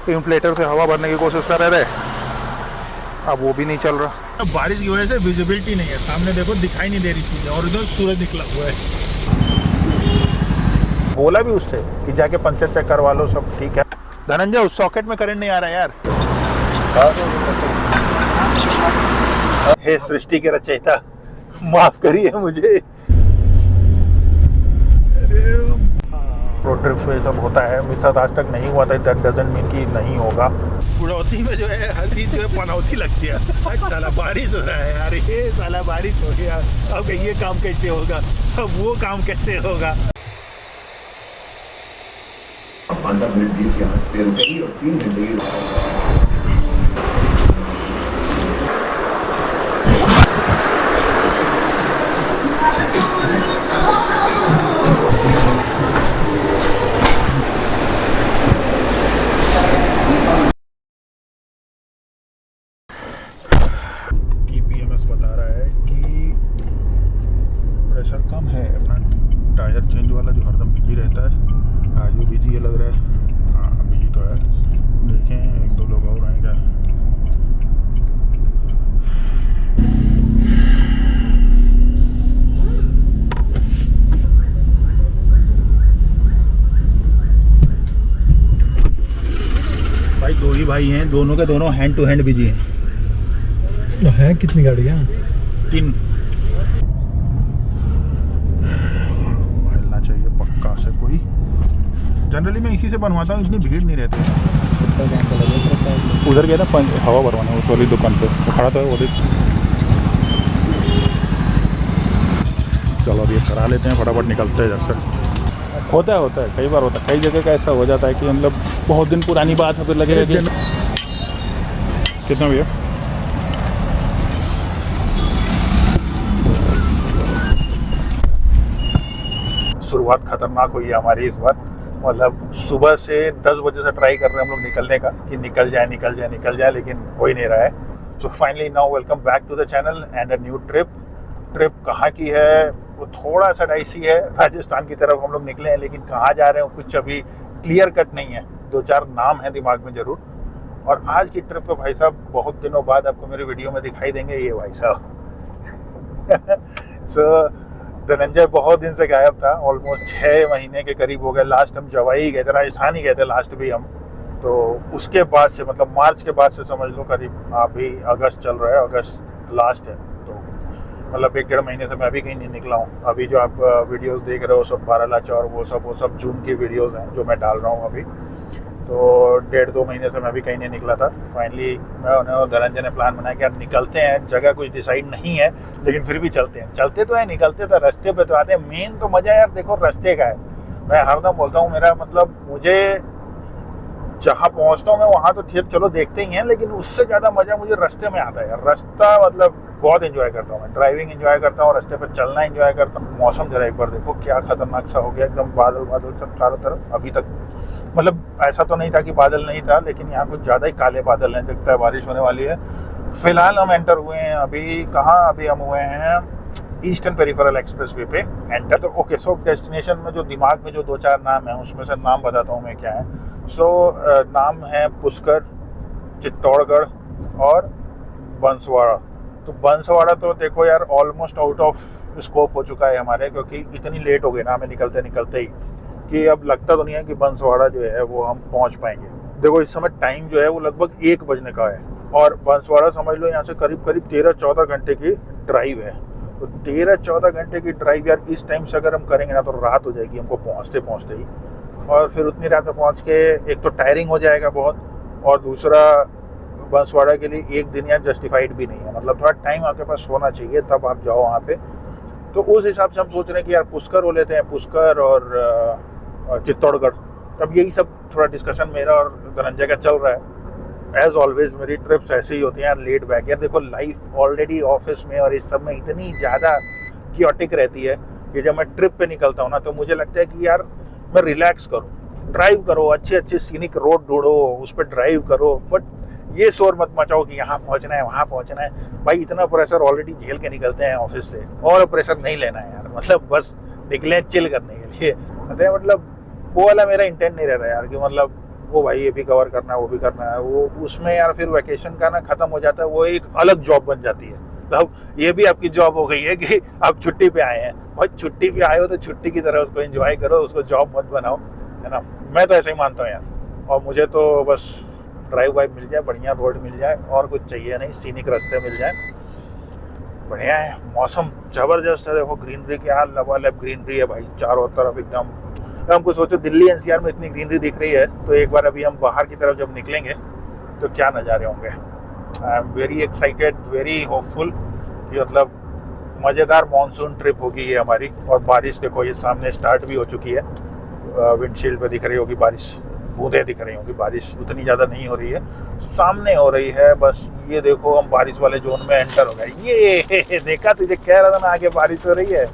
Inflator से हवा भरने की कोशिश कर रहे थे, अब वो भी नहीं चल रहा। अब बारिश की वजह से विजिबिलिटी नहीं है, सामने देखो दिखाई नहीं दे रही चीज़ें, और इधर सूरज निकला हुआ है। बोला भी उससे कि जाके पंचर चेक करवा लो, सब ठीक है। धनंजय उस सॉकेट में करंट नहीं आ रहा यार। हे सृष्टि के रचयिता, माफ करिए मुझे। रोड ट्रिप्स में सब होता है, मेरे साथ आज तक नहीं हुआ था, दैट डजंट मीन कि नहीं होगा। बुढ़ौती में जो है हर चीज जो है पनौती लगती है। साला बारिश हो रहा है यार, ये साला बारिश हो गया, अब ये काम कैसे होगा, अब वो काम कैसे होगा। 5-7 मिनट जीत यहाँ पे रुकेगी और 3 घंटे की PMS बता रहा है कि प्रेशर कम है। अपना टायर चेंज वाला जो हरदम बिजी रहता है, आज भी बिजी है लग रहा है। हाँ बिजी तो है, देखें 1-2 लोग और आए क्या। भाई 2 ही भाई हैं, दोनों के दोनों हैंड टू हैंड बिजी हैं। तो है कितनी गाड़ियाँ? 3 मिलना चाहिए पक्का से कोई। जनरली मैं इसी से बनवाता हूँ, इतनी भीड़ नहीं रहती। उधर गया था हवा भरवाने उस वाली दुकान पे, तो खड़ा था वो। चलो अभी ये करा लेते हैं, फटाफट निकलते हैं। जैसे होता है कई बार होता है, कई जगह का ऐसा हो जाता है कि मतलब बहुत दिन पुरानी बात है, फिर लगेगा कि कितना भैया। शुरुआत खतरनाक हुई है हमारी इस बार। मतलब सुबह से 10 बजे से ट्राई कर रहे हैं हम लोग निकलने का कि निकल जाए, लेकिन हो ही नहीं रहा है। So finally now welcome back to the channel and a new trip. कहाँ की है वो थोड़ा सा डाइसी है, राजस्थान की तरफ हम लोग निकले हैं, लेकिन कहाँ जा रहे हैं कुछ अभी क्लियर कट नहीं है। 2-4 नाम है दिमाग में ज़रूर। और आज की ट्रिप पे भाई साहब बहुत दिनों बाद आपको मेरे वीडियो में दिखाई देंगे ये भाई साहब। सो धनंजय बहुत दिन से गायब था, ऑलमोस्ट 6 महीने के करीब हो गए। लास्ट हम जवाई गए थे, राजस्थान ही गए थे लास्ट भी हम। तो उसके बाद से मतलब मार्च के बाद से समझ लो करीब अभी अगस्त चल रहा है, अगस्त लास्ट है। तो मतलब 1-1.5 महीने से मैं अभी कहीं नहीं निकला हूँ। अभी जो आप वीडियोस देख रहे हो सब बारालाचा और वो सब जून की वीडियोस हैं जो मैं डाल रहा हूँ अभी। तो 1.5-2 महीने से मैं अभी कहीं नहीं निकला था। फाइनली मैं और धनंजय ने प्लान बनाया कि यार निकलते हैं। जगह कुछ डिसाइड नहीं है, लेकिन फिर भी चलते हैं। चलते तो है, निकलते तो रास्ते पे तो आते हैं। मेन तो मज़ा यार देखो रास्ते का है। मैं हरदम बोलता हूँ, मेरा मतलब मुझे जहाँ पहुँचता हूँ मैं वहाँ तो ठीक चलो देखते ही हैं, लेकिन उससे ज़्यादा मज़ा मुझे रास्ते में आता है यार। रास्ता मतलब बहुत एंजॉय करता हूँ मैं। ड्राइविंग एंजॉय करता हूँ, रास्ते पर चलना एंजॉय करता हूँ। मौसम जरा एक बार देखो क्या खतरनाक सा हो गया, एकदम बादल सब चारों तरफ। अभी तक मतलब ऐसा तो नहीं था कि बादल नहीं था, लेकिन यहाँ कुछ ज़्यादा ही काले बादल हैं, दिखता है बारिश होने वाली है। फिलहाल हम एंटर हुए हैं अभी कहाँ, अभी हम हुए हैं ईस्टर्न पेरिफेरल एक्सप्रेसवे पे एंटर। तो ओके, सो डेस्टिनेशन में जो दिमाग में जो 2-4 नाम हैं उसमें से नाम बताता हूँ मैं क्या है। सो नाम है पुष्कर, चित्तौड़गढ़ और बंसवाड़ा। तो बंसवाड़ा तो देखो यार ऑलमोस्ट आउट ऑफ स्कोप हो चुका है हमारे, क्योंकि इतनी लेट हो गई ना हमें निकलते ही कि अब लगता तो नहीं है कि बंसवाड़ा जो है वो हम पहुंच पाएंगे। देखो इस समय टाइम जो है वो लगभग 1 बजने का है, और बंसवाड़ा समझ लो यहाँ से करीब 13-14 घंटे की ड्राइव है। तो 13-14 घंटे की ड्राइव यार इस टाइम से अगर हम करेंगे ना तो रात हो जाएगी हमको पहुँचते ही। और फिर उतनी रात में पहुँच के एक तो टायरिंग हो जाएगा बहुत, और दूसरा बंसवाड़ा के लिए 1 दिन यार जस्टिफाइड भी नहीं है। मतलब थोड़ा टाइम आपके पास होना चाहिए तब आप जाओ वहाँ पे। तो उस हिसाब से हम सोच रहे हैं कि यार पुष्कर हो लेते हैं, पुष्कर और चित्तौड़गढ़। अब यही सब थोड़ा डिस्कशन मेरा और धनंजय का चल रहा है। एज ऑलवेज मेरी ट्रिप्स ऐसे ही होती हैं यार, लेट बैक। यार देखो लाइफ ऑलरेडी ऑफिस में और इस सब में इतनी ज़्यादा क्योटिक रहती है कि जब मैं ट्रिप पे निकलता हूँ ना तो मुझे लगता है कि यार मैं रिलैक्स करूँ, ड्राइव करो, अच्छे सीनिक रोड ढूंढो, उस पर ड्राइव करो, बट ये शोर मत मचाओ कि यहाँ पहुँचना है वहाँ पहुँचना है। भाई इतना प्रेशर ऑलरेडी झेल के निकलते हैं ऑफिस से, और प्रेशर नहीं लेना है यार। मतलब बस निकले चिल करने के लिए। मतलब वो वाला मेरा इंटेंट नहीं रहता यार कि मतलब वो भाई ये भी कवर करना है, वो भी करना है, वो उसमें यार फिर वैकेशन का ना खत्म हो जाता है, वो एक अलग जॉब बन जाती है। मतलब ये भी आपकी जॉब हो गई है कि आप छुट्टी पे आए हैं, भाई छुट्टी पे आए हो तो छुट्टी की तरह उसको एंजॉय करो, उसको जॉब मत बनाओ, है ना। मैं तो ऐसे ही मानता हूँ यार। और मुझे तो बस ड्राइव वाइव मिल जाए, बढ़िया रोड मिल जाए, और कुछ चाहिए नहीं, सीनिक रास्ते मिल जाए, बढ़िया है। मौसम जबरदस्त है, देखो ग्रीनरी क्या लबालब ग्रीनरी है भाई चारों तरफ एकदम। हमको सोचो दिल्ली एनसीआर में इतनी ग्रीनरी दिख रही है, तो एक बार अभी हम बाहर की तरफ जब निकलेंगे तो क्या नज़ारे होंगे। I am very excited, very hopeful कि मतलब मज़ेदार मानसून ट्रिप होगी ये हमारी। और बारिश देखो ये सामने स्टार्ट भी हो चुकी है, विंडशील्ड पे दिख रही होगी बारिश, बूंदें दिख रही होंगी, बारिश उतनी ज़्यादा नहीं हो रही है, सामने हो रही है बस। ये देखो हम बारिश वाले जोन में एंटर हो गए। ये देखा, तुझे कह रहा था ना आगे बारिश हो रही है।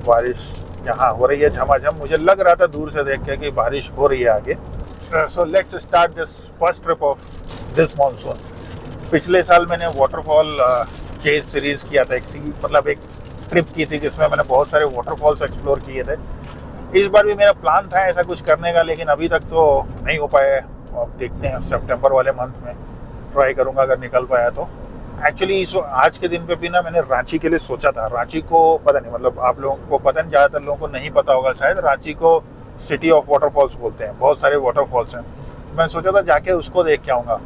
बारिश यहाँ हो रही है झमाझम, मुझे लग रहा था दूर से देख के कि बारिश हो रही है आगे। So let's start this first trip of this monsoon. पिछले साल मैंने वाटरफॉल चेज सीरीज किया था, मतलब एक ट्रिप की थी जिसमें मैंने बहुत सारे वाटरफॉल्स एक्सप्लोर किए थे। इस बार भी मेरा प्लान था ऐसा कुछ करने का, लेकिन अभी तक तो नहीं हो पाया। अब देखते हैं सितंबर वाले मंथ में ट्राई करूंगा अगर निकल पाया तो। एक्चुअली इस आज के दिन पे भी ना मैंने रांची के लिए सोचा था। रांची को पता नहीं, मतलब आप लोगों को पता नहीं, ज़्यादातर लोगों को नहीं पता होगा शायद, रांची को सिटी ऑफ वाटरफॉल्स बोलते हैं, बहुत सारे वाटरफॉल्स हैं। मैं सोचा था जाके उसको देख के आऊँगा,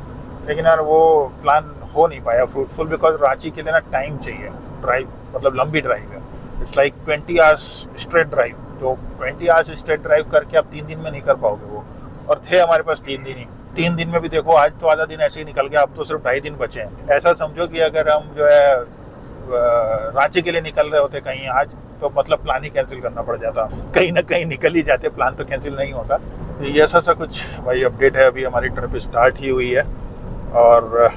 लेकिन यार वो प्लान हो नहीं पाया फ्रूटफुल, बिकॉज रांची के लिए ना टाइम चाहिए, ड्राइव मतलब लंबी ड्राइव है, it's like 20 hours straight drive. तो 20 आवर्स स्ट्रेट ड्राइव करके आप 3 दिन में नहीं कर पाओगे वो, और थे हमारे पास 3 दिन ही। 3 दिन में भी देखो आज तो आधा दिन ऐसे ही निकल गया, अब तो सिर्फ 2.5 दिन बचे हैं। ऐसा समझो कि अगर हम जो है रांची के लिए निकल रहे होते कहीं आज, तो मतलब प्लान ही कैंसिल करना पड़ जाता, कहीं ना कहीं निकल ही जाते, प्लान तो कैंसिल नहीं होता। ये ऐसा सा कुछ भाई अपडेट है। अभी हमारी ट्रिप स्टार्ट ही हुई है और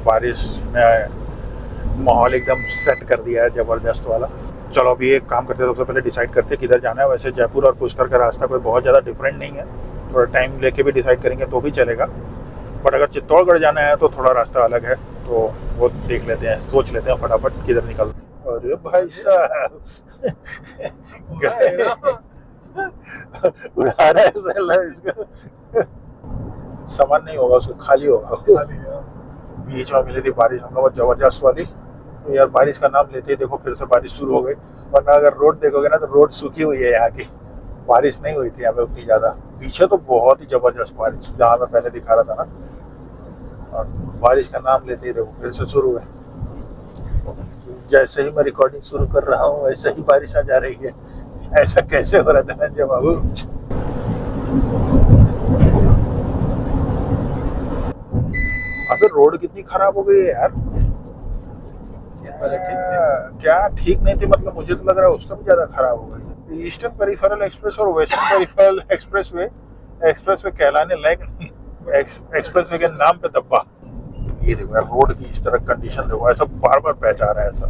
बारिश ने माहौल एकदम सेट कर दिया है ज़बरदस्त वाला। चलो अभी एक काम करते हैं, सबसे पहले डिसाइड करते हैं किधर जाना है। वैसे जयपुर और पुष्कर का रास्ता कोई बहुत ज़्यादा डिफरेंट नहीं है, थोड़ा टाइम लेके भी डिसाइड करेंगे तो भी चलेगा। बट अगर चित्तौड़गढ़ जाना है तो थोड़ा रास्ता अलग है, तो वो देख लेते हैं, सोच लेते हैं फटाफट किधर निकल। अरे भाई साहब उड़ा रहा है इसका, सामान नहीं होगा उसको, खाली होगा। बीच में मिली थी बारिश हम लोग जबरदस्त वाली, तो यार बारिश का नाम लेते ही देखो फिर से बारिश शुरू हो गई। वरना अगर रोड देखोगे ना तो रोड सूखी हुई है यहाँ की, बारिश नहीं हुई थी यहाँ पे उतनी ज़्यादा। पीछे तो बहुत ही ज़बरदस्त बारिश जहाँ मैं पहले दिखा रहा था ना, और बारिश का नाम लेते ही देखो फिर से शुरू है। जैसे ही मैं रिकॉर्डिंग शुरू कर रहा हूँ वैसे ही बारिश आ जा रही है। ऐसा कैसे हो रहा था धनंजय बाबू? अबे रोड कितनी खराब हो गई है यार। क्या ठीक नहीं थी, मतलब मुझे तो लग रहा है उससे भी ज्यादा खराब हो गई। ईस्टर्न पेरिफेरल एक्सप्रेस और वेस्टर्न पेरिफेरल एक्सप्रेसवे कहलाने लायक नहीं, एक्सप्रेसवे के नाम पे दब्बा। ये देखो यार रोड की इस तरह कंडीशन देखो, ऐसा बार बार पैच आ रहा है, ऐसा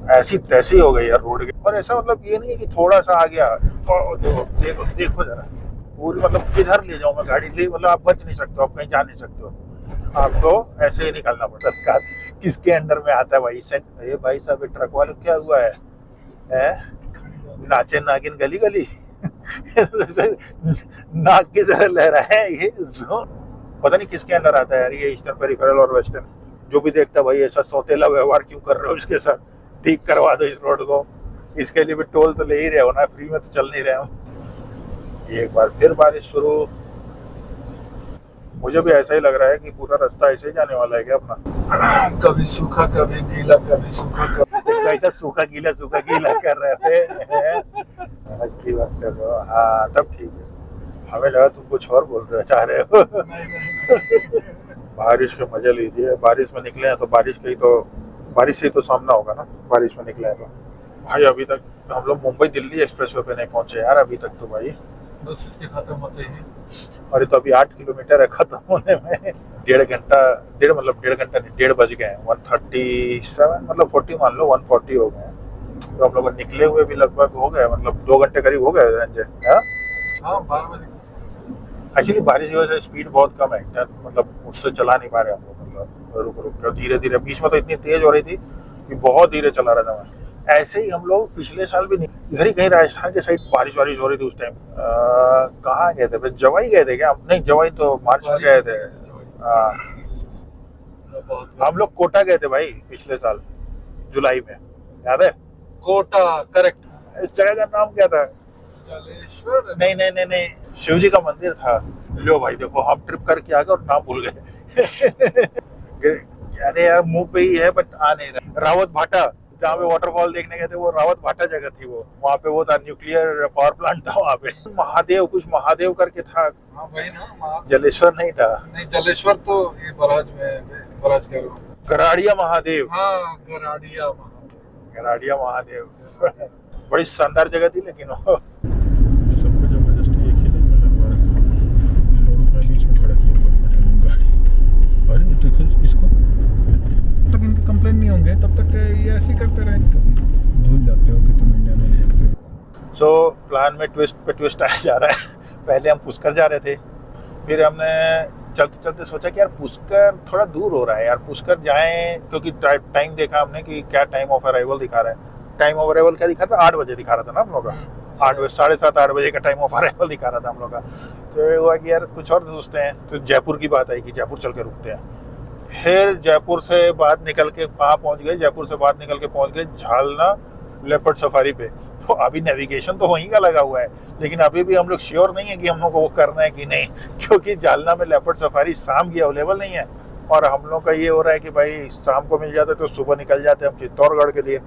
ऐसी तैसी हो गई यार रोड की। और ऐसा मतलब ये नहीं है कि थोड़ा सा आ गया, देखो जरा पूरी, मतलब किधर ले जाऊं मैं गाड़ी ले, मतलब आप बच नहीं सकते हो, आप कहीं जा नहीं सकते हो, आपको ऐसे ही निकलना पड़ता है। किसके अंडर में आता है भाई सेंट? अरे भाई साहब ट्रक वाले क्या हुआ है, नाचे नागिन गली गली नाक की तरह लहरा है ये। पता नहीं किसके अंडर आता है यार ये ईस्टर्न पेरिफेरल और वेस्टर्न। जो भी देखता भाई ऐसा सौतेला व्यवहार क्यों कर रहे हो इसके साथ, ठीक करवा दो इस रोड को। इसके लिए भी टोल तो ले ही रहे हो ना, फ्री में तो चल नहीं रहे हम। एक बार फिर बारिश शुरू। मुझे भी ऐसा ही लग रहा है कि पूरा रास्ता ऐसे ही जाने वाला है क्या अपना? कभी सूखा कभी गीला, कभी सूखा कभी ऐसा सूखा गीला कर रहे थे। अच्छी बात कर रहे हो, हाँ तब ठीक है। हमें लगा तुम कुछ और बोल रहे चाह रहे हो। बारिश के मजे लीजिए। बारिश में निकले हैं तो बारिश से ही तो सामना होगा ना। बारिश में निकले हैं तो भाई अभी तक हम लोग मुंबई दिल्ली एक्सप्रेसवे पे नहीं पहुंचे यार अभी तक तो भाई, बस इसके खत्म होते ही। अरे तो अभी 8 किलोमीटर है खत्म होने में। डेढ़ घंटा नहीं, 1:30 बज गए हैं। 137 मतलब 40 मान लो, 140 हो गए हैं। तो हम लोग निकले हुए भी लगभग हो गए, मतलब 2 घंटे करीब हो गए संजय। हाँ 12 बजे। एक्चुअली बारिश की वजह से स्पीड बहुत कम है, मतलब उससे चला नहीं पा रहे हम लोग, मतलब रुक रुक कर धीरे धीरे। बीच में तो इतनी तेज हो रही थी कि बहुत धीरे चला रहा था मैं। ऐसे ही हम लोग पिछले साल भी नहीं, इधर ही कहीं राजस्थान के साइड बारिश वारिश हो रही थी उस टाइम। कहाँ गए थे, जवाई गए थे क्या? नहीं, जवाई तो मार्च में गए थे। हम लोग कोटा गए थे भाई पिछले साल जुलाई में, याद है? कोटा, करेक्ट। इस जगह का नाम क्या था? जलेश्वर। नहीं नहीं नहीं नहीं, शिव जी का मंदिर था। लो भाई देखो, हम ट्रिप करके आ गए और नाम भूल गए। अरे यार मुंह पे ही है बट आ नहीं रहा। रावत भाटा, जहाँ पे वाटरफॉल देखने गए थे, वो रावत भाटा जगह थी। वो वहाँ पे वो था, न्यूक्लियर पावर प्लांट था वहाँ पे। महादेव, कुछ महादेव करके था। हाँ वही ना, जलेश्वर नहीं था। नहीं जलेश्वर तो ये बराज में, बराज कह रहा हूँ। गराड़िया महादेव। हाँ गराड़िया महादेव। गराड़िया महादेव। बड़ी शानदार जगह थी, लेकिन वो सबको जबरदस्ती एक ही लाइन में लगवा रखा। लोगों के बीच में खड़ा किया गाड़ी। अरे देखो इसको, तब तक इनके कंप्लेन नहीं होंगे तब तक ये ऐसे ही करते रहेंगे। कभी भूल जाते हो कि तुम इंडिया में ही रहते हो। सो प्लान में ट्विस्ट पे ट्विस्ट आया जा रहा है। पहले हम पुष्कर जा रहे थे, फिर हमने चलते चलते सोचा कि यार पुष्कर थोड़ा दूर हो रहा है यार, पुष्कर जाएं, क्योंकि टाइम देखा हमने कि क्या टाइम ऑफ अराइवल दिखा रहा है। टाइम ऑफ अराइवल क्या दिखा था? 8 बजे दिखा रहा था ना हम लोग का। 8 बजे, 7:30 8 बजे का टाइम ऑफ अराइवल दिखा रहा था हम लोग का। तो ये हुआ कि यार कुछ और सोचते हैं, तो जयपुर की बात आई कि जयपुर चल के रुकते हैं। फिर जयपुर से बाहर निकल के कहाँ पहुँच गए? जयपुर से बाहर निकल के पहुँच गए झालना लेपर्ड सफारी पे। तो अभी नेविगेशन तो वहीं का लगा हुआ है, लेकिन अभी भी हम लोग श्योर नहीं है कि हम लोग को वो करना है कि नहीं, क्योंकि जालना में लेपर्ड सफारी शाम की अवेलेबल नहीं है। और हम लोग का ये हो रहा है कि भाई शाम को मिल जाता तो सुबह निकल जाते हम चित्तौड़गढ़ के लिए।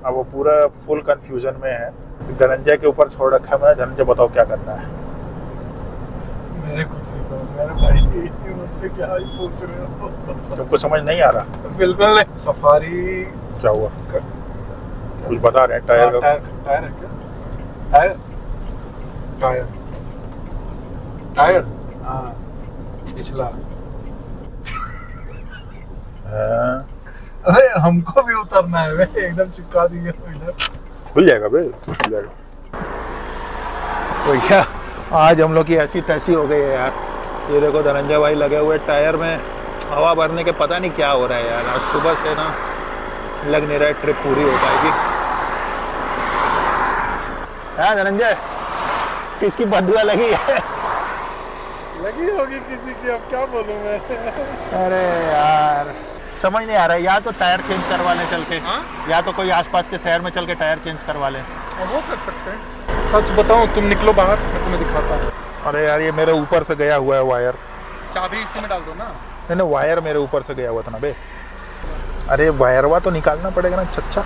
अब वो पूरा फुल कंफ्यूजन में है। धनंजय के ऊपर छोड़ रखा है मैंने। धनंजय बताओ क्या करना है? मेरे कुछ नहीं समझ में आ रहा भाई, मुझसे क्या ही पूछ रहे हो? तुमको समझ नहीं आ रहा? बिल्कुल नहीं। सफारी क्या हुआ? कुछ बता रहे हैं? टायर का टायर है क्या? टायर टायर टायर हाँ पिछला। हाँ। अरे हमको भी उतरना है वे, एकदम चिपका दिए इधर। खुल जाएगा बे, खुल जाएगा। तो क्या आज हम लोग की ऐसी तैसी हो गई है यार। ये देखो धनंजय भाई लगे हुए टायर में हवा भरने के, पता नहीं क्या हो रहा है यार। आज सुबह से ना लग नहीं रहा है ट्रिप पूरी हो पाएगी। हाँ धनंजय, किसकी बदुआ लगी है? लगी होगी किसी की, अब क्या बोलूं मैं। अरे यार समझ नहीं आ रहा है। या तो टायर चेंज करवा लें चल के, या तो कोई आसपास के शहर में चल के टायर चेंज करवा लें। वो कर सकते हैं। सच बताऊं, तुम निकलो बाहर, मैं तुम्हें दिखाता हूँ। अरे यार ये मेरे ऊपर से गया हुआ है वायर। चाबी इसी में डाल दो ना। नहीं, वायर मेरे ऊपर से गया हुआ था ना बे। अरे वायरवा तो निकालना पड़ेगा ना चच्चा।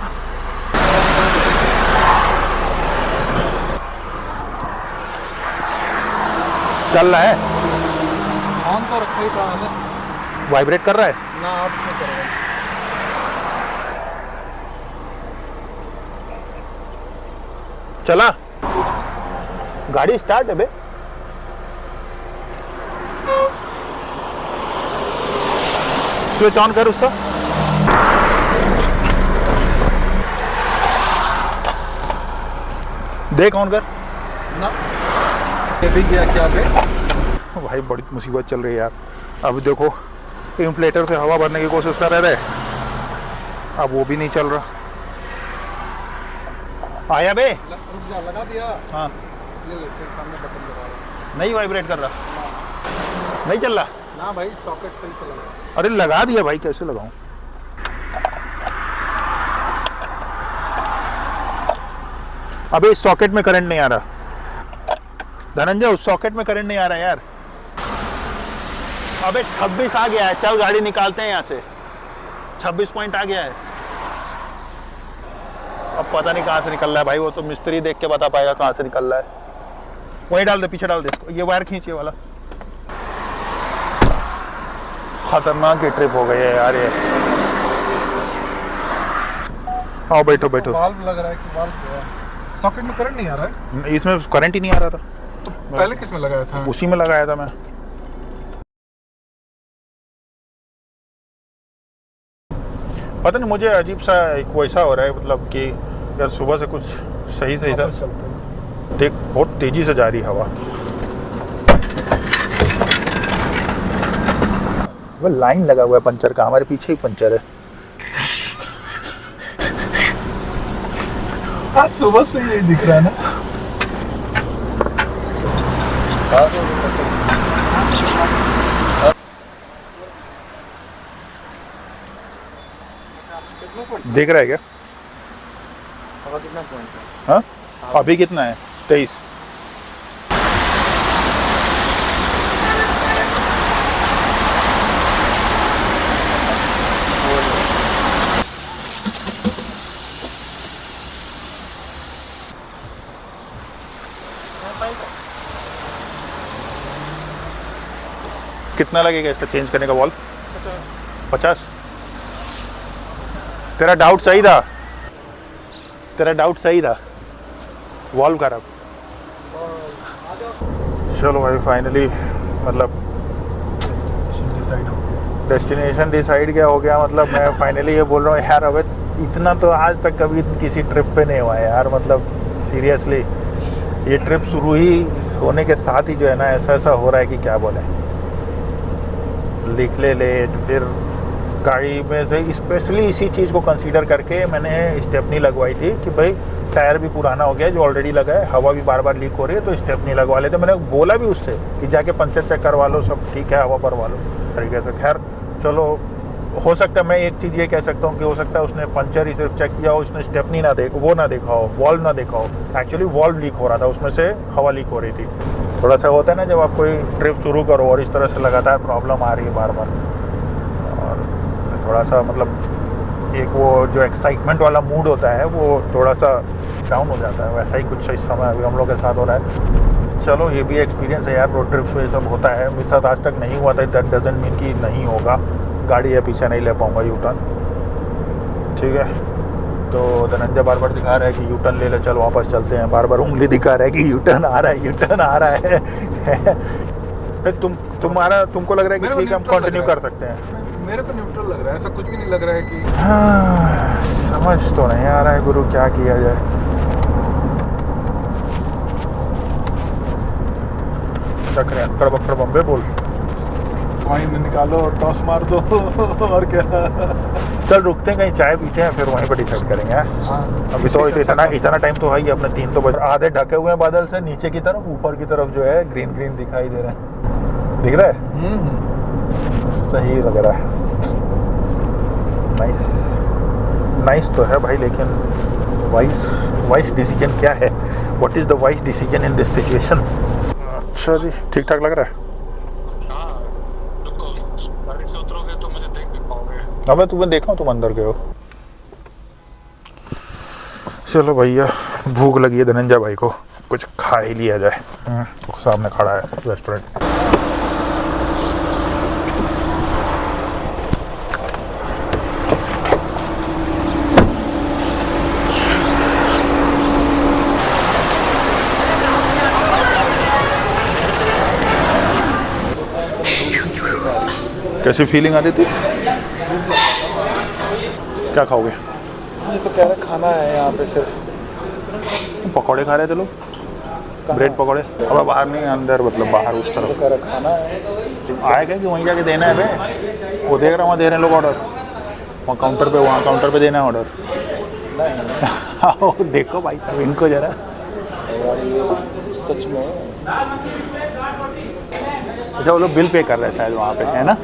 चल रहा है? ऑन तो रखा ही था मैंने। वाइब्रेट कर रहा है ना, आप क्यों कर रहे हो? चला? गाड़ी स्टार्ट है बे। स्विच ऑन कर उसका। देख ऑन कर ना ये भी गया क्या बे? भाई बड़ी मुसीबत चल रही है यार। अब देखो इन्फ्लेटर से हवा भरने की कोशिश कर रहे थे, अब वो भी नहीं चल रहा। आया बे? रुक जा, लगा दिया। हाँ ये ले, तेरे सामने बटन दबा रहा। नहीं वाइब्रेट कर रहा, नहीं चल रहा ना भाई, सॉकेट सही से लगा। अरे लगा दिया भाई, कैसे लगाऊं? अबे इस सॉकेट में करंट नहीं आ रहा धनंजय, उस सॉकेट में करंट नहीं आ रहा यार। अबे 26 आ गया है, चल गाड़ी निकालते हैं यहाँ से। 26 पॉइंट आ गया है। अब पता नहीं कहाँ से निकल रहा है भाई, वो तो मिस्त्री देख के बता पाएगा कहाँ से निकल रहा है। वहीं डाल दे, पीछे डाल दे इसको। ये वायर खींचे वाला। खतरनाक की ट्रिप हो गई है यार ये। आओ बैठो बैठो। वाल्व लग रहा है कि वाल्व गया। सॉकेट में करंट नहीं आ रहा है? इसमें करंट ही नहीं आ रहा था। तो पहले किस में लगाया था? उसी में लगाया था मैं। पता नहीं, मुझे अजीब सा एक वैसा हो रहा है, मतलब कि यार सुबह से कुछ सही सा चलते हैं। देख, बहुत तेजी से जा रही हवा। वो लाइन लगा हुआ है पंचर का, हमारे पीछे ही पंचर है। आज सुबह से यही दिख रहा है ना। देख रहा है क्या? कितना पॉइंट है? हाँ, अभी कितना है? 23। कितना लगेगा इसका चेंज करने का वॉल? 50। तेरा डाउट सही था, तेरा डाउट सही था, वॉल्व खराब। चलो भाई फाइनली मतलब डिसाइड हो गया। डेस्टिनेशन डिसाइड क्या हो गया, मतलब मैं फाइनली ये बोल रहा हूँ यार, अब इतना तो आज तक कभी किसी ट्रिप पे नहीं हुआ है यार, मतलब सीरियसली ये ट्रिप शुरू ही होने के साथ ही जो है ना ऐसा ऐसा हो रहा है कि क्या बोले। निकले लेट, फिर गाड़ी में से स्पेशली इसी चीज़ को कंसीडर करके मैंने स्टेपनी लगवाई थी कि भाई टायर भी पुराना हो गया जो ऑलरेडी लगा है, हवा भी बार बार लीक हो रही है, तो स्टेपनी लगवा लेते। मैंने बोला भी उससे कि जाके पंचर चेक करवा लो, सब ठीक है, हवा भरवा लो तरीके से। खैर चलो, हो सकता है मैं एक चीज़ ये कह सकता हूँ कि हो सकता है उसने पंचर ही सिर्फ चेक किया हो, उसने स्टेपनी ना देखा हो, वॉल्व ना देखा हो। एक्चुअली वॉल्व लीक हो रहा था, उसमें से हवा लीक हो रही थी। थोड़ा सा होता है ना जब आप कोई ट्रिप शुरू करो और इस तरह से लगातार प्रॉब्लम आ रही है बार बार, और थोड़ा सा मतलब एक वो जो एक्साइटमेंट वाला मूड होता है वो थोड़ा सा डाउन हो जाता है। वैसा ही कुछ इस समय अभी हम लोग के साथ हो रहा है। चलो ये भी एक्सपीरियंस है यार, रोड ट्रिप्स में ये सब होता है। मेरे साथ आज तक नहीं हुआ था, दैट डजंट मीन कि नहीं होगा। गाड़ी है पीछे नहीं ले पाऊँगा यू टर्न, ठीक है। तो धनंजय बार बार दिखा रहा है कि यू टर्न ले चल वापस चलते हैं, बार बार उंगली दिखा रहा है कि यू टर्न आ रहा है, यू टर्न आ रहा है। तुमको लग रहा है कि ठीक है हम कंटिन्यू कर सकते हैं? मेरे को न्यूट्रल लग रहा है, ऐसा कुछ भी नहीं लग रहा है कि हाँ, समझ तो नहीं आ रहा है गुरु, क्या किया जाए। अक्कड़ बक्कड़ बम्बे बोल, कॉइन निकालो और टॉस मार दो और क्या। चल रुकते हैं कहीं, चाय पीते हैं, फिर वहीं पर डिसाइड करेंगे। हाँ, अभी तो इतना टाइम तो है ही, अपने 3 तो बज, आधे ढके हुए हैं बादल से, नीचे की तरफ ऊपर की तरफ जो है ग्रीन ग्रीन दिखाई दे रहे हैं। दिख रहा है? सही लग रहा है, नाइस तो है भाई, लेकिन वाइस डिसीजन क्या है? What is the vice decision in this situation? अच्छा जी, ठीक ठाक लग रहा है। गाड़ी से उतरोगे तो मुझे देख भी पाओगे। अबे तुम्हें देखा तुम अंदर गए हो। चलो भैया, भूख लगी है धनंजय भाई को, कुछ खा ही लिया जाए। तो सामने खड़ा है रेस्टोरेंट। कैसी फीलिंग आ रही थी? क्या खाओगे? ये तो कह रहे खाना है यहाँ पे सिर्फ। पकौड़े खा रहे थे लोग, ब्रेड पकौड़े। अब बाहर नहीं, अंदर मतलब बाहर उस तरफ। कह रहे खाना है, आएगा कि वहीं जाके देना है बे? वो देख रहा, वहाँ दे रहे हैं लोग ऑर्डर, वहाँ काउंटर पे देना है ऑर्डर। नहीं देखो भाई साहब इनको जरा, सच में। अच्छा वो लोग बिल पे कर रहे हैं शायद वहाँ पे, है ना?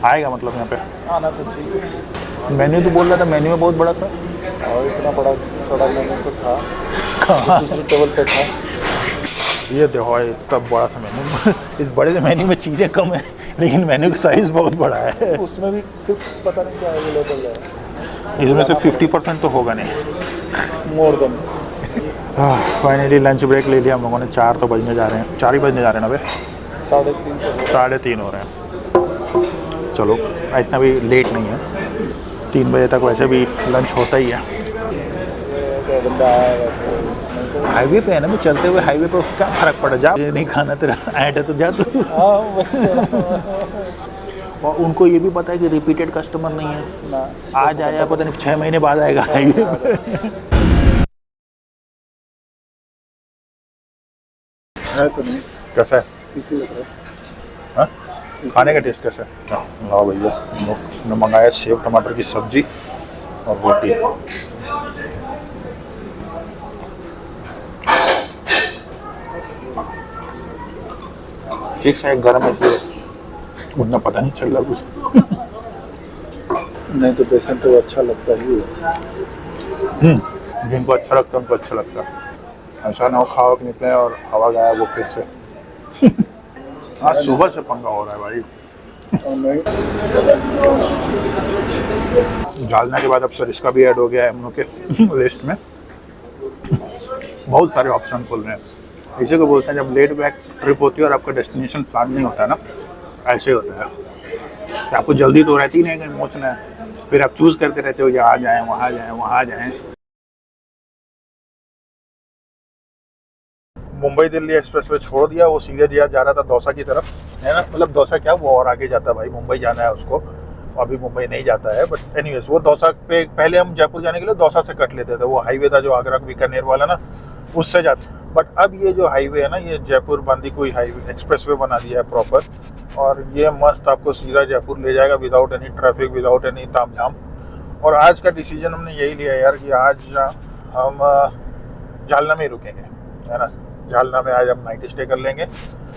आएगा मतलब यहाँ पे आना तो चाहिए। मेन्यू तो बोल रहा था, मेन्यू में बहुत बड़ा सा, और इतना बड़ा मेन्यू तो था कहाँ? दूसरे टेबल पे था। ये देखो इतना बड़ा सा मेन्यू। इस बड़े से मेन्यू में चीज़ें कम है, लेकिन मेन्यू का साइज़ बहुत बड़ा है। उसमें भी सिर्फ पता नहीं क्या अवेलेबल है, इसमें से 50% तो होगा नहीं। More than. Finally lunch break ले लिया हम लोगों ने। 4 तो बजने जा रहे हैं, 4 ही बजने जा रहे हैं ना भाई, 3:30 3:30 हो रहे हैं। चलो इतना भी लेट नहीं है, 3 बजे तक वैसे भी लंच होता ही है। बंदा आया हाईवे पे है ना, मैं चलते हुए हाईवे पे क्या फ़र्क पड़ा, जा ये नहीं खाना तेरा ऐड है तो जा तू। और उनको ये भी पता है कि रिपीटेड कस्टमर नहीं है ना, आज आया, पता नहीं 6 महीने बाद आएगा हाईवे पे। है तो नहीं, कैसा है? ठीक ही लग रहा है। हाँ? खाने का टेस्ट कैसा है? हाँ भैया, हमने मंगाया सेव टमाटर की सब्जी और रोटी। ठीक से गर्म है इसलिए उतना पता नहीं चल रहा कुछ। नहीं तो बेसन तो अच्छा लगता ही है। जिनको अच्छा लगता है उनको अच्छा लगता है। ऐसा ना हो खाओ कि निकले और हवा गया वो फिर से। आज सुबह से पंगा हो रहा है भाई। और नहीं डालने के बाद अब सर इसका भी ऐड हो गया है हम लोग के लिस्ट में। बहुत सारे ऑप्शन खुल रहे हैं। इसी को बोलते हैं जब लेट बैक ट्रिप होती है और आपका डेस्टिनेशन प्लान नहीं होता है ना, ऐसे होता है कि आपको जल्दी तो रहती नहीं कहीं पहुँचना है, फिर आप चूज़ करते रहते हो यहाँ जाएँ वहाँ जाएँ वहाँ जाएँ। मुंबई दिल्ली एक्सप्रेसवे छोड़ दिया, वो सीधे जा रहा था दौसा की तरफ, है ना। मतलब दौसा क्या, वो और आगे जाता है भाई, मुंबई जाना है उसको। अभी मुंबई नहीं जाता है, बट एनीवेज वो दौसा पे पहले हम जयपुर जाने के लिए दौसा से कट लेते थे। वो हाईवे था जो आगरा बीकानेर वाला ना, उससे जाते। बट अब ये जो हाईवे है ना, ये जयपुर बांदीकुई हाईवे एक्सप्रेसवे बना दिया है प्रॉपर, और ये मस्त आपको सीधा जयपुर ले जाएगा without any traffic, without any तामझाम। और आज का डिसीजन हमने यही लिया यार कि आज हम जालना में ही रुकेंगे, है ना। जालना में आज हम नाइट स्टे कर लेंगे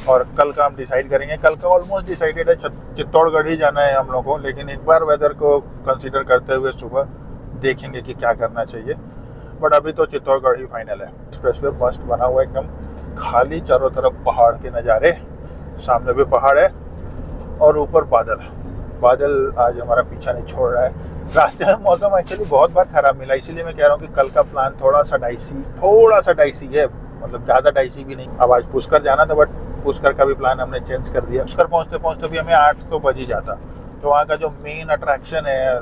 और कल का हम डिसाइड करेंगे। कल का ऑलमोस्ट डिसाइडेड है, चित्तौड़गढ़ ही जाना है हम लोग को, लेकिन एक बार वेदर को कंसीडर करते हुए सुबह देखेंगे कि क्या करना चाहिए। बट अभी तो चित्तौड़गढ़ ही फाइनल है। एक्सप्रेसवे मस्त बना हुआ एकदम, खाली चारों तरफ पहाड़ के नज़ारे, सामने भी पहाड़ है और ऊपर बादल आज हमारा पीछा नहीं छोड़ रहा है। रास्ते में मौसम एक्चुअली बहुत बार खराब मिला, इसीलिए मैं कह रहा हूँ कि कल का प्लान थोड़ा सा डाइसी है, मतलब ज़्यादा डाइसी भी नहीं। अब आज पुष्कर जाना था, बट पुष्कर का भी प्लान हमने चेंज कर दिया। पुष्कर पहुँचते भी हमें 8 तो बज ही जाता। तो वहाँ का जो मेन अट्रैक्शन है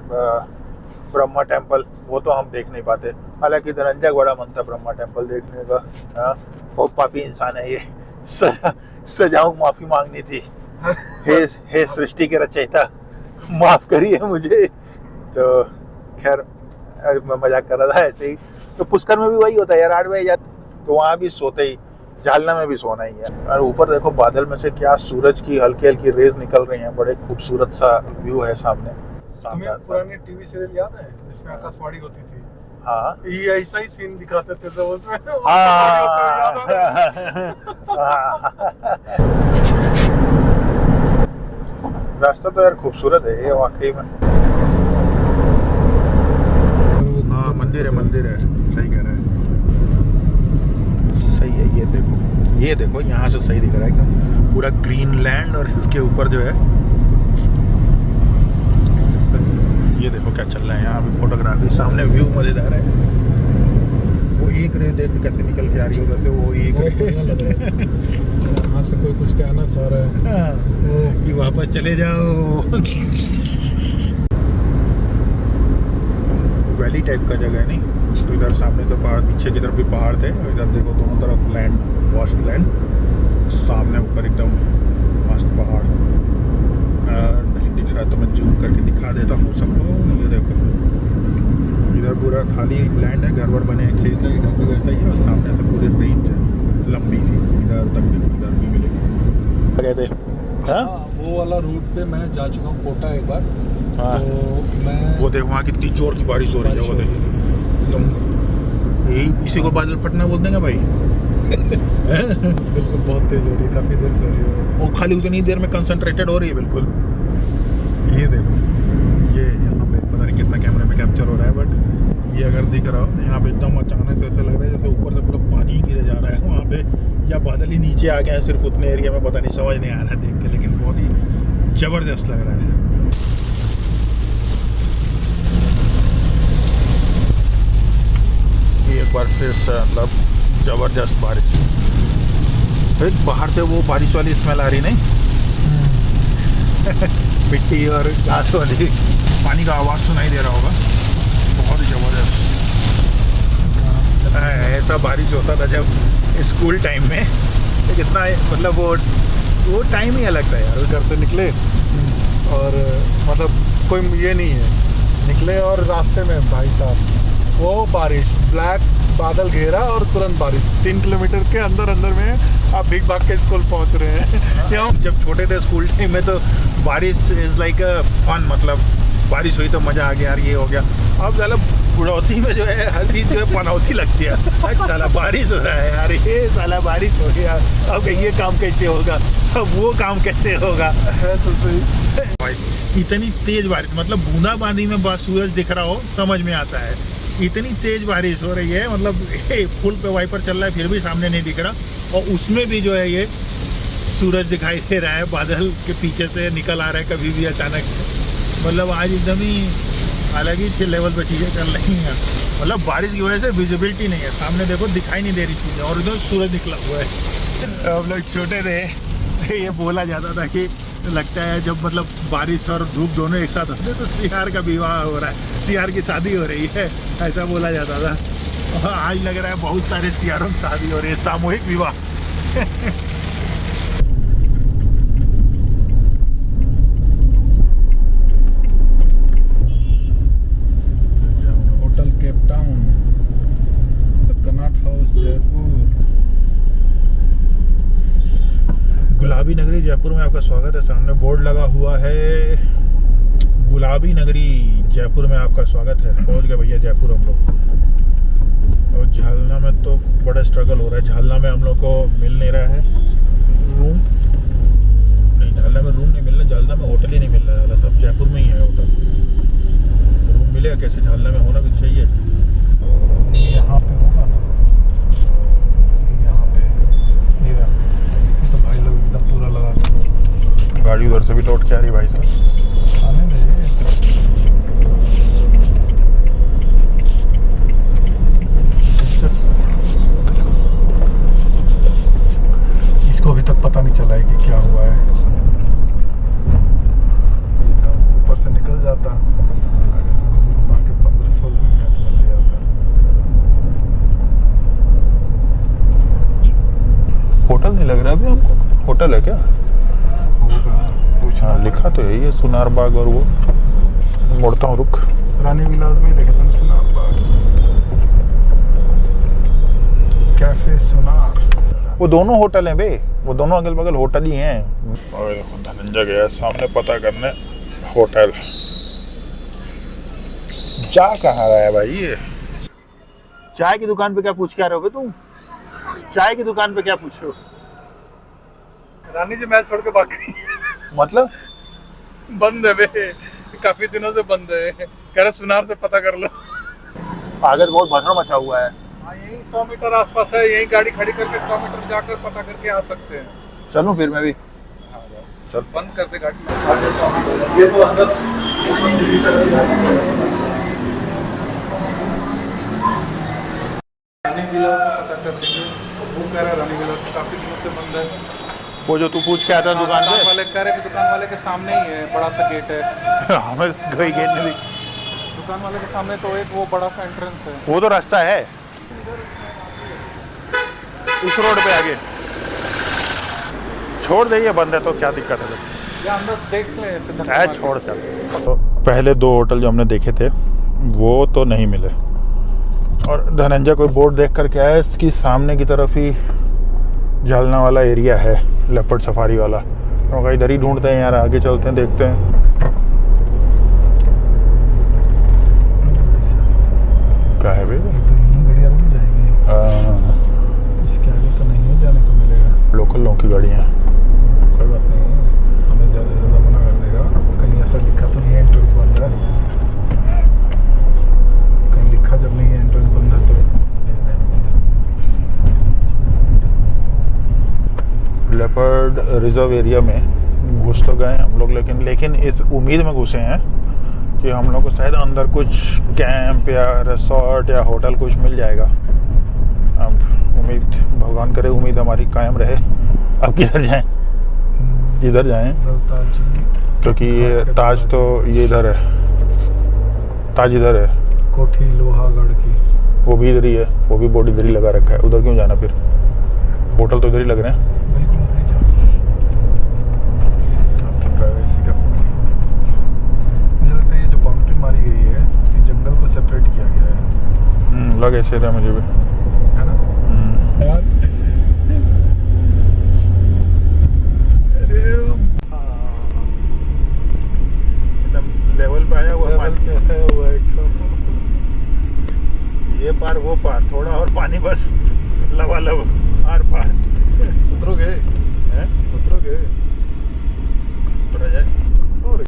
ब्रह्मा टेम्पल, वो तो हम देख नहीं पाते। हालांकि धनंजय बड़ा मन था ब्रह्मा टेम्पल देखने का। हाँ, बहुत पापी इंसान है ये, सजाओं माफ़ी मांगनी थी। हे सृष्टि के रचयिता, माफ़ करिए मुझे। तो खैर मैं मजाक कर रहा था ऐसे ही। तो पुष्कर में भी वही होता है यार, 8 बजे जाते तो वहाँ भी सोते ही, जालना में भी सोना ही है। और ऊपर देखो बादल में से क्या सूरज की हल्की हल्की रेज निकल रही हैं, बड़े खूबसूरत सा व्यू है सामने। तुम्हें पुरानी टीवी सीरियल याद है जिसमें आकाशवाणी होती थी? हाँ, ये ऐसा ही सीन दिखाते थे सब उसमें। रास्ता तो यार खूबसूरत है ये वाकई में। हाँ, मंदिर है, सही कह रहा है, सही है। ये देखो यहाँ से सही दिख रहा है एकदम पूरा ग्रीन लैंड, और इसके ऊपर जो है ये देखो क्या चल रहा है यहाँ पे, फोटोग्राफी। सामने व्यू मजेदार है। वो एक रे देख कैसे निकल के आ रही है उधर से, वो एक रे यहाँ से कोई कुछ कहना चाह रहा है कि वापस चले जाओ। वैली टाइप का जगह है नहीं, तो इधर सामने से पहाड़, पीछे की तरफ भी पहाड़ थे, और इधर देखो दोनों तरफ लैंड, वॉश्ड लैंड, सामने ऊपर एकदम मस्त पहाड़। नहीं दिख रहा तो मैं जूम करके दिखा देता हूँ सबको। ये देखो इधर पूरा खाली लैंड है, घर वर बने हैं, खेत है, इधर भी वैसा ही है, और सामने से पूरी रेंज है लंबी सी, इधर तक देखो, इधर भी मिलेगी। क्या कहते हैं? हाँ, वो वाला रूट पे मैं जा चुका हूँ, कोटा एक बार। हाँ, तो मैं वो देखो वहाँ कितनी जोर की बारिश हो रही है, वो देखो। यही इसी को बादल फटना बोल देंगे भाई। बिल्कुल बहुत तेज हो रही है, काफ़ी देर से हो रही है। वो खाली उतनी देर में कंसंट्रेटेड हो रही है बिल्कुल। ये देखो, ये यहाँ पे पता नहीं कितना कैमरे में कैप्चर हो रहा है, बट ये अगर दिख रहा हो यहाँ पे एकदम अचानक से ऐसा लग रहा है जैसे ऊपर से पूरा पानी ही गिरे जा रहा है वहाँ पे, या बादल ही नीचे आ गए हैं सिर्फ उतने एरिया में, पता नहीं, समझ नहीं आ रहा है देख के, लेकिन बहुत ही ज़बरदस्त लग रहा है। एक बार फिर से मतलब ज़बरदस्त बारिश। फिर बाहर से वो बारिश वाली स्मेल आ रही नहीं, मिट्टी और घास वाली, पानी का आवाज़ सुनाई दे रहा होगा, बहुत ही ज़बरदस्त। ऐसा बारिश होता था जब स्कूल टाइम में, तो कितना मतलब वो टाइम ही अलग था यार। उस घर से निकले और मतलब कोई ये नहीं है, निकले और रास्ते में भाई साहब वो बारिश, ब्लैक बादल घेरा और तुरंत बारिश। 3 किलोमीटर के अंदर में आप भीग भाग के स्कूल पहुंच रहे हैं। जब छोटे थे स्कूल टाइम में तो बारिश इज़ लाइक अ फन, मतलब बारिश हुई तो मज़ा आ गया यार, ये हो गया। अब साला बुढ़ौती में जो है हर चीज़ जो है पनौती लगती है। आज साला बारिश हो रहा है यार, ये साला बारिश हो गया, अब ये काम कैसे होगा, अब वो काम कैसे होगा। है तो सही। भाई इतनी तेज बारिश, मतलब बूंदाबांदी में बस सूरज दिख रहा हो समझ में आता है। इतनी तेज बारिश हो रही है, मतलब फुल पे वाइपर चल रहा है फिर भी सामने नहीं दिख रहा, और उसमें भी जो है ये सूरज दिखाई दे रहा है, बादल के पीछे से निकल आ रहा है कभी भी अचानक। मतलब आज एकदम ही अलग ही लेवल पे चीज़ें चल रही हैं। मतलब बारिश की वजह से विजिबिलिटी नहीं है, सामने देखो दिखाई नहीं दे रही चीज़ें, और इधर सूरज निकला हुआ है। हम लोग छोटे थे ये बोला जाता था कि लगता है जब मतलब बारिश और धूप दोनों एक साथ होते तो सियार का विवाह हो रहा है, सियार की शादी हो रही है, ऐसा बोला जाता था। और आज लग रहा है बहुत सारे सियारों की शादी हो रही है, सामूहिक विवाह। Hotel Cape Town, the Connaught house Jaipur. गुलाबी नगरी जयपुर में आपका स्वागत है। सामने बोर्ड लगा हुआ है, गुलाबी नगरी जयपुर में आपका स्वागत है। पहुंच गए भैया जयपुर हम लोग। और झालना में तो बड़ा स्ट्रगल हो रहा है, झालना में हम लोग को मिल नहीं रहा है रूम। नहीं, झालना में रूम नहीं मिल रहा, झालना में होटल ही नहीं मिल रहा है, सब जयपुर में ही है होटल। रूम मिलेगा कैसे, झालना में होना भी चाहिए। यहाँ पे होगा ना, यहाँ पे नहीं रहा तो भाई लोग एकदम पूरा लगा के गाड़ी उधर से भी लौट के आ रही भाई साहब। आने दे। इसको अभी तक पता नहीं चला है कि क्या हुआ है। ऊपर से निकल जाता, आगे से घुमा के 15-16 मिनट में ले आता। होटल नहीं लग रहा अभी हमको, होटल है क्या? होगा पूछा, हाँ लिखा तो यही है सुनार बाग, और वो मोड़ता हूँ रुक। रानी विलास में देखे थे सुनार बाग, कैफे सुनार। वो दोनों होटल हैं बे, वो दोनों अगल बगल होटल ही हैं। और देखो धनंजय गया सामने पता करने होटल। जा कहाँ रहा है भाई ये? चाय की दुकान पे क्या पूछ के आ रहे हो तुम? चाय की दुकान पे क्या पूछ रहे हो? रानी जी मैच छोड़ के भाग गई। मतलब बंद है बे, काफी दिनों से बंद है। कह रहे सुनार से पता कर लो। आगे तो बहुत भसड़ मचा हुआ है। हाँ, यही 100 मीटर आसपास है, यही गाड़ी खड़ी करके 100 मीटर जाकर पता करके आ सकते हैं। चलूं फिर मैं भी? चल बंद कर दे गाड़ी। ये तो अंदर रानी विलास से पता कर देंगे। वो कह रहा है रानी विलास काफी दिनों से बंद है। वो जो तू पूछ के आता है दुकान दुकान पे? वाले कह रहे कि दुकान वाले के सामने ही है, बड़ा सा गेट है। हमें कोई गेट नहीं। दुकान वाले के सामने तो एक वो बड़ा सा एंट्रेंस है। वो तो रास्ता है इस रोड पे आगे। छोड़ दे, ये बंद है तो क्या दिक्कत है? या अंदर देख ले सीधा। छोड़ चल। तो पहले दो होटल जो हमने देखे थे वो तो नहीं मिले, और धनंजय कोई बोर्ड देख कर के आया इसकी सामने की तरफ ही झालना वाला एरिया है, लेपर्ड सफारी वाला। तो इधर ही ढूंढते हैं यार, आगे चलते हैं देखते हैं। क्या है भाई? तो यहीं गाड़ियाँ रुक जाएंगी, इसके आगे तो नहीं जाने को मिलेगा। लोकल लोगों की गाड़ियाँ। कोई बात नहीं, हमें ज़्यादा से ज़्यादा मना कर देगा। कहीं ऐसा लिखा तो नहीं है एंट्रेंस बंद है, कहीं लिखा जब नहीं है एंट्रेंस बंद है तो लेपर्ड रिजर्व एरिया में घुस तो गए हम लोग, लेकिन इस उम्मीद में घुसे हैं कि हम लोग को शायद अंदर कुछ कैंप या रिसोर्ट या होटल कुछ मिल जाएगा। अब उम्मीद, भगवान करे उम्मीद हमारी कायम रहे। अब किधर जाएं? इधर जाएं क्योंकि ये ताज तो ये इधर है, ताज इधर है, कोठी लोहागढ़ की वो भी इधर ही है, वो भी बोर्ड इधर ही लगा रखा है। उधर क्यों जाना फिर? होटल तो इधर ही लग रहे हैं। बिल्कुल नहीं जाना, आपकी प्राइवेसी का। मुझे लगता है ये जो बाउंड्री मारी गई है ये जंगल को सेपरेट किया गया है। लग ऐसे रहा मुझे भी, है ना? यार लेवल पे आया हुआ पार वो पार, थोड़ा और पानी बस लबालब आर पार। उतरोगे? हैं? उतरोगे?